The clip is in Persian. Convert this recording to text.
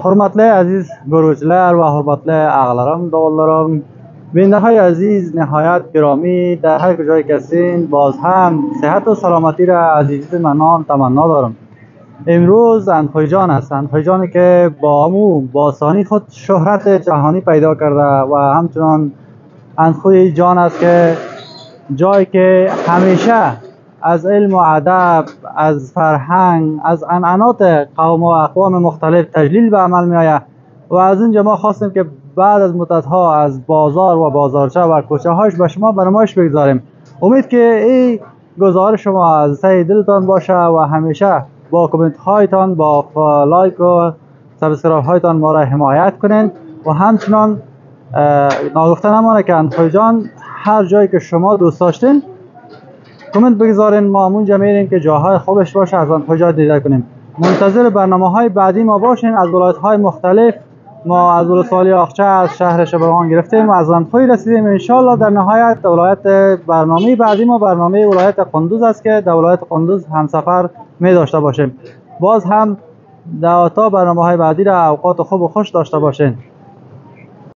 Hurmatli aziz görgüçüler ve hurmatli ağalarım, doğullarım, bindehay aziz nihayet giromi در هر کجای کسین باز هم صحت و سلامتی را از عزیز منان تمنا دارم. امروز اندخوی جان است، اندخوی جانی که با با آسانی خود شهرت جهانی پیدا کرده و همچنان اندخوی جان است که جایی که همیشه از علم و ادب، از فرهنگ، از عنعنات قوم و اقوام مختلف تجلیل به عمل می آید و از اینجا ما خواستیم که بعد از مدت ها از بازار و بازارچه و کوچه هاش به شما برنامه‌اش بگذاریم. امید که این گزارش شما از ته دلتان باشه و همیشه با کامنت هایتان، با لایک و سابسکرایب هایتان ما را حمایت کنین و همچنان ناگفته نمانه که اندخوی جان هر جایی که شما دوست داشتین کامنت بگذارین، ما اونجا میریم که جاهای خوبش باشه از اندخوی جان دیدار کنیم. منتظر برنامه های بعدی ما باشین. از ولایت های مختلف ما از ولسوالی آخچه، از شهر شبرغان گرفتیم و از اندخوی رسیدیم. ان شاء الله در نهایت ولایت برنامه بعدی ما برنامه ولایت قندوز است که در ولایت قندوز همسفر می داشته باشیم. باز هم تا برنامه های بعدی را اوقات خوب و خوش داشته باشین.